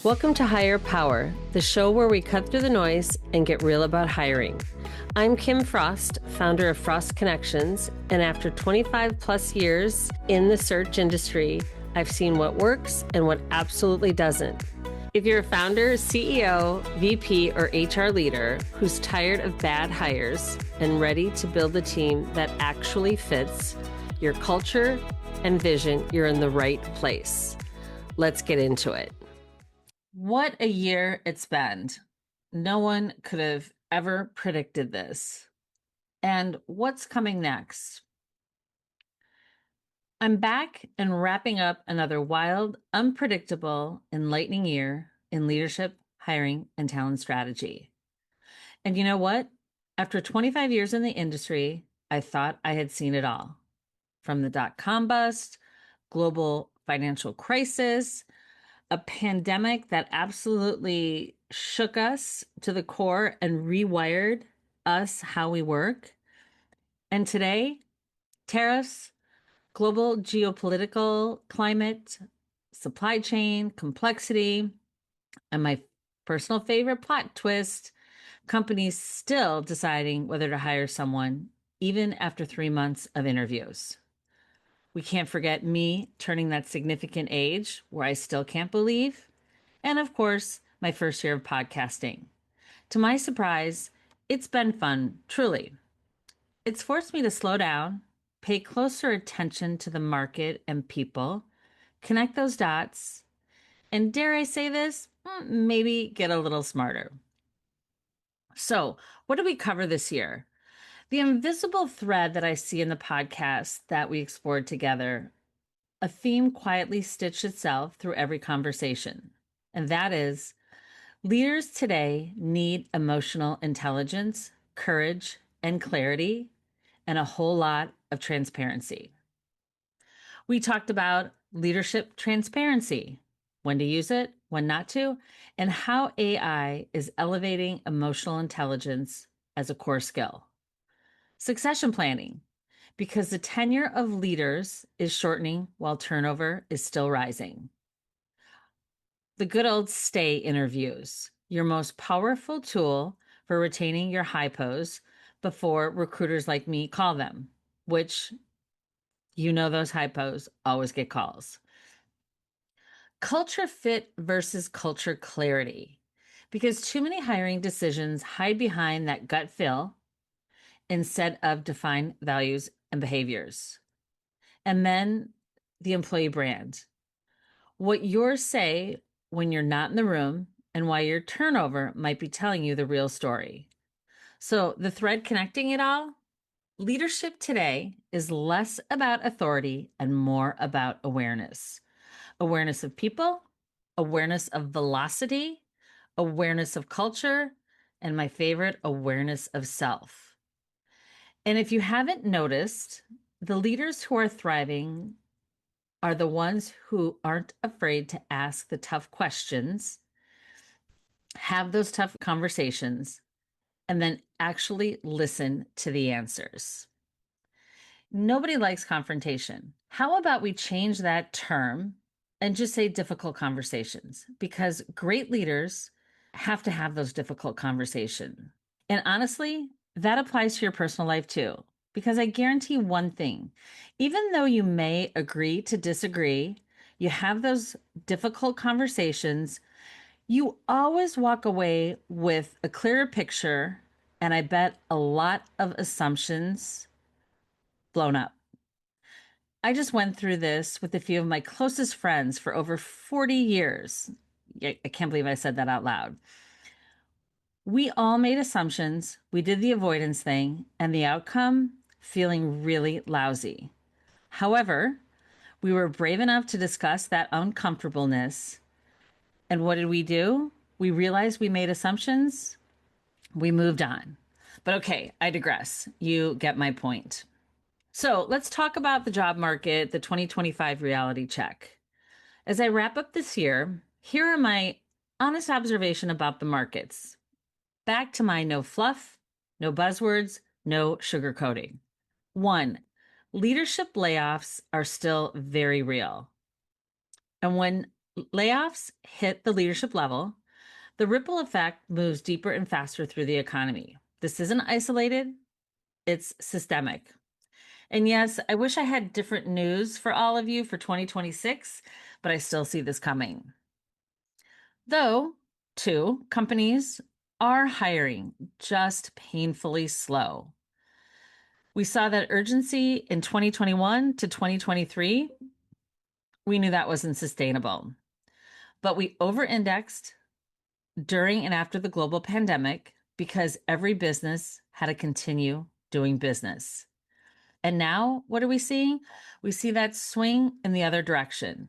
Welcome to Hire Power, the show where we cut through the noise and get real about hiring. I'm Kim Frost, founder of Frost Connections, and after 25 plus years in the search industry, I've seen what works and what absolutely doesn't. If you're a founder, CEO, VP, or HR leader who's tired of bad hires and ready to build a team that actually fits your culture and vision, you're in the right place. Let's get into it. What a year it's been. No one could have ever predicted this. And what's coming next? I'm back and wrapping up another wild, unpredictable, enlightening year in leadership, hiring, and talent strategy. And you know what? After 25 years in the industry, I thought I had seen it all. From the dot-com bust, global financial crisis, a pandemic that absolutely shook us to the core and rewired us how we work. And today, tariffs, global geopolitical climate, supply chain complexity, and my personal favorite plot twist, companies still deciding whether to hire someone even after 3 months of interviews. We can't forget me turning that significant age where I still can't believe. And of course, my first year of podcasting. To my surprise, it's been fun, truly. It's forced me to slow down, pay closer attention to the market and people, connect those dots, and dare I say this, maybe get a little smarter. So, what did we cover this year? The invisible thread that I see in the podcast that we explored together, a theme quietly stitched itself through every conversation. And that is, leaders today need emotional intelligence, courage, and clarity, and a whole lot of transparency. We talked about leadership transparency, when to use it, when not to, and how AI is elevating emotional intelligence as a core skill. Succession planning, because the tenure of leaders is shortening while turnover is still rising. The good old stay interviews, your most powerful tool for retaining your hypos before recruiters like me call them, which you know those hypos always get calls. Culture fit versus culture clarity, because too many hiring decisions hide behind that gut feel instead of defined values and behaviors. And then the employee brand. What yours say when you're not in the room and why your turnover might be telling you the real story. So the thread connecting it all, leadership today is less about authority and more about awareness. Awareness of people, awareness of velocity, awareness of culture, and my favorite, awareness of self. And if you haven't noticed, the leaders who are thriving are the ones who aren't afraid to ask the tough questions, have those tough conversations, and then actually listen to the answers. Nobody likes confrontation. How about we change that term and just say difficult conversations? Because great leaders have to have those difficult conversations. And honestly, that applies to your personal life too. Because I guarantee one thing, even though you may agree to disagree, you have those difficult conversations, you always walk away with a clearer picture, and I bet a lot of assumptions blown up. I just went through this with a few of my closest friends for over 40 years. I can't believe I said that out loud. We all made assumptions, we did the avoidance thing, and the outcome, feeling really lousy. However, we were brave enough to discuss that uncomfortableness. And what did we do? We realized we made assumptions. We moved on. But okay, I digress. You get my point. So let's talk about the job market, the 2025 reality check. As I wrap up this year, here are my honest observation about the markets. Back to my no fluff, no buzzwords, no sugarcoating. 1, leadership layoffs are still very real. And when layoffs hit the leadership level, the ripple effect moves deeper and faster through the economy. This isn't isolated, it's systemic. And yes, I wish I had different news for all of you for 2026, but I still see this coming. Though, too, companies are hiring, just painfully slow. We saw that urgency in 2021 to 2023. We knew that wasn't sustainable, but we over indexed during and after the global pandemic because every business had to continue doing business. And now, what are we seeing? We see that swing in the other direction.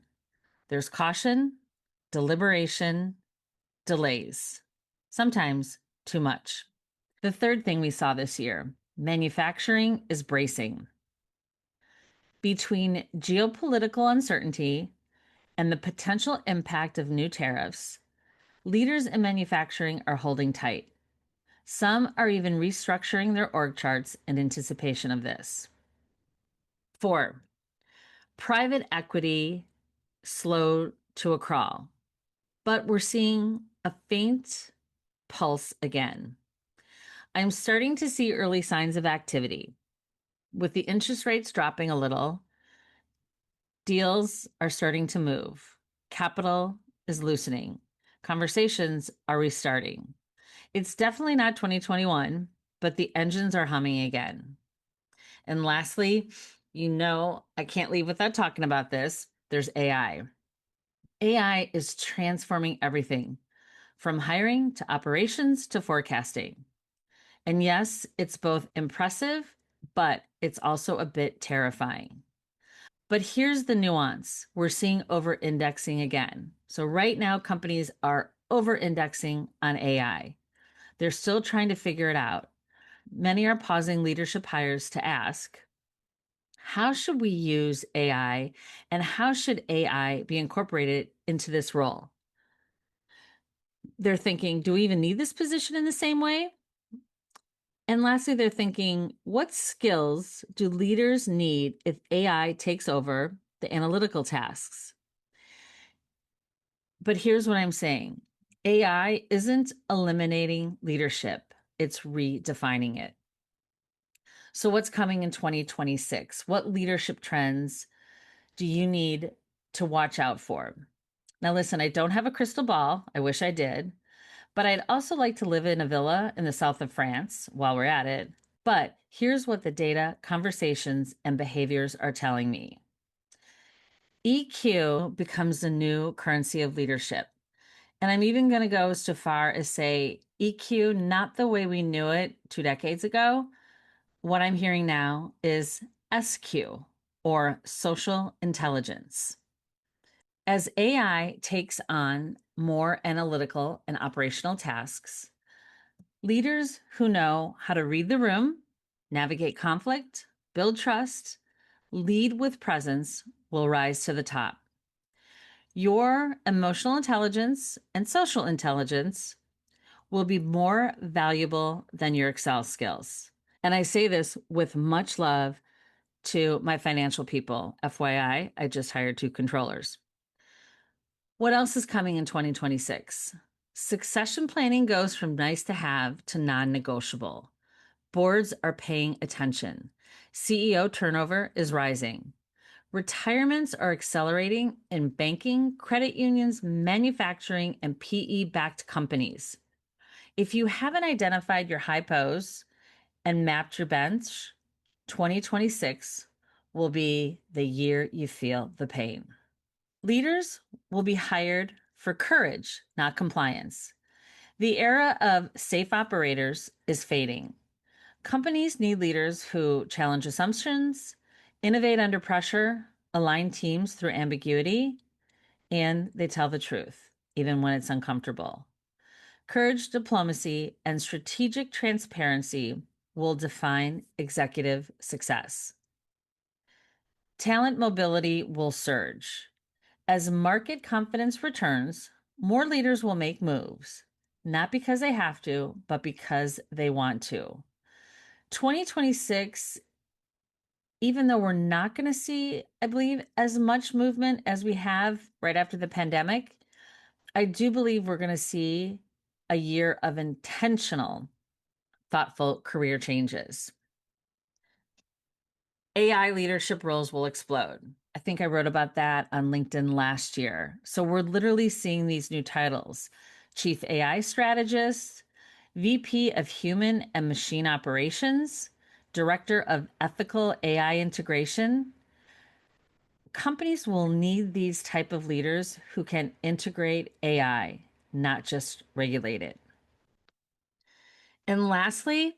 There's caution, deliberation, delays, sometimes too much. The third thing we saw this year, manufacturing is bracing. Between geopolitical uncertainty and the potential impact of new tariffs, leaders in manufacturing are holding tight. Some are even restructuring their org charts in anticipation of this. 4, private equity slowed to a crawl, but we're seeing a faint pulse again. I'm starting to see early signs of activity. With the interest rates dropping a little, deals are starting to move. Capital is loosening. Conversations are restarting. It's definitely not 2021, but the engines are humming again. And lastly, I can't leave without talking about this. There's AI. AI is transforming everything from hiring to operations to forecasting. And yes, it's both impressive, but it's also a bit terrifying. But here's the nuance. We're seeing over indexing again. So right now, companies are over indexing on AI. They're still trying to figure it out. Many are pausing leadership hires to ask, how should we use AI and how should AI be incorporated into this role? They're thinking, do we even need this position in the same way? And lastly, they're thinking, what skills do leaders need if AI takes over the analytical tasks? But here's what I'm saying. AI isn't eliminating leadership, it's redefining it. So, what's coming in 2026? What leadership trends do you need to watch out for? Now, listen, I don't have a crystal ball. I wish I did. But I'd also like to live in a villa in the south of France while we're at it. But here's what the data, conversations, and behaviors are telling me. EQ becomes the new currency of leadership. And I'm even going to go so far as say EQ, not the way we knew it 2 decades ago. What I'm hearing now is SQ, or social intelligence. As AI takes on more analytical and operational tasks, leaders who know how to read the room, navigate conflict, build trust, lead with presence will rise to the top. Your emotional intelligence and social intelligence will be more valuable than your Excel skills. And I say this with much love to my financial people. FYI, I just hired 2 controllers. What else is coming in 2026? Succession planning goes from nice to have to non negotiable. Boards are paying attention. CEO turnover is rising. Retirements are accelerating in banking, credit unions, manufacturing, and PE backed companies. If you haven't identified your high pose and mapped your bench, 2026 will be the year you feel the pain. Leaders will be hired for courage, not compliance. The era of safe operators is fading. Companies need leaders who challenge assumptions, innovate under pressure, align teams through ambiguity, and they tell the truth, even when it's uncomfortable. Courage, diplomacy, and strategic transparency will define executive success. Talent mobility will surge. As market confidence returns, more leaders will make moves, not because they have to, but because they want to. 2026 even though we're not going to see, I believe, as much movement as we have right after the pandemic, I do believe we're going to see a year of intentional, thoughtful career changes. AI leadership roles will explode. I think I wrote about that on LinkedIn last year. So we're literally seeing these new titles: Chief AI Strategist, VP of Human and Machine Operations, Director of Ethical AI Integration. Companies will need these type of leaders who can integrate AI, not just regulate it. And lastly,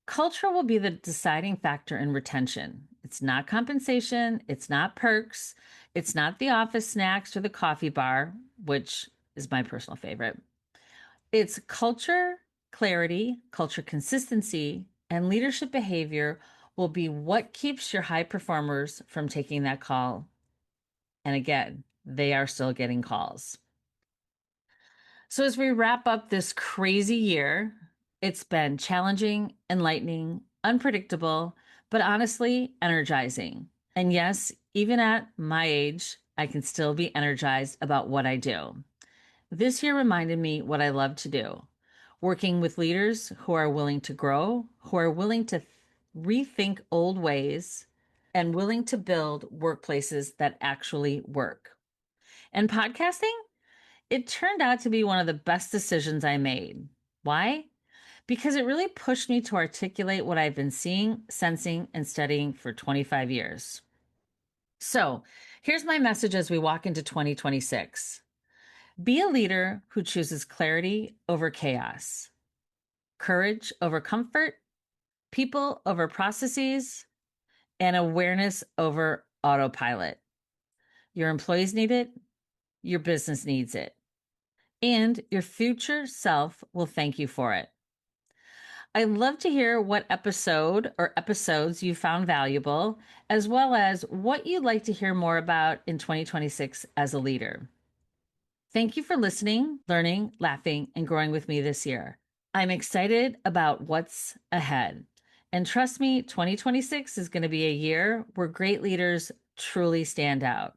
culture will be the deciding factor in retention. It's not compensation, it's not perks, it's not the office snacks or the coffee bar, which is my personal favorite. It's culture clarity, culture consistency, and leadership behavior will be what keeps your high performers from taking that call. And again, they are still getting calls. So, as we wrap up this crazy year, it's been challenging, enlightening, unpredictable, but honestly energizing. And yes, even at my age, I can still be energized about what I do. This year reminded me what I love to do: working with leaders who are willing to grow, who are willing to rethink old ways, and willing to build workplaces that actually work. And podcasting? It turned out to be one of the best decisions I made. Why? Because it really pushed me to articulate what I've been seeing, sensing, and studying for 25 years. So here's my message as we walk into 2026. Be a leader who chooses clarity over chaos, courage over comfort, people over processes, and awareness over autopilot. Your employees need it, your business needs it, and your future self will thank you for it. I'd love to hear what episode or episodes you found valuable, as well as what you'd like to hear more about in 2026 as a leader. Thank you for listening, learning, laughing, and growing with me this year. I'm excited about what's ahead. And trust me, 2026 is going to be a year where great leaders truly stand out.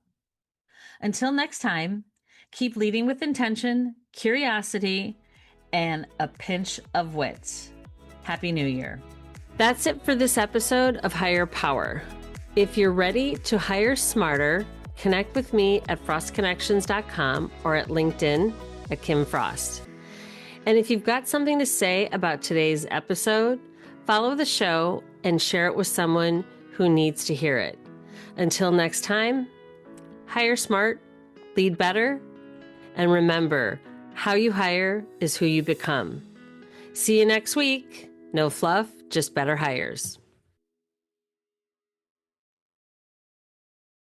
Until next time, keep leading with intention, curiosity, and a pinch of wit. Happy New Year. That's it for this episode of Hire Power. If you're ready to hire smarter, connect with me at frostconnections.com or at LinkedIn at Kim Frost. And if you've got something to say about today's episode, follow the show and share it with someone who needs to hear it. Until next time, hire smart, lead better, and remember, how you hire is who you become. See you next week. No fluff, just better hires.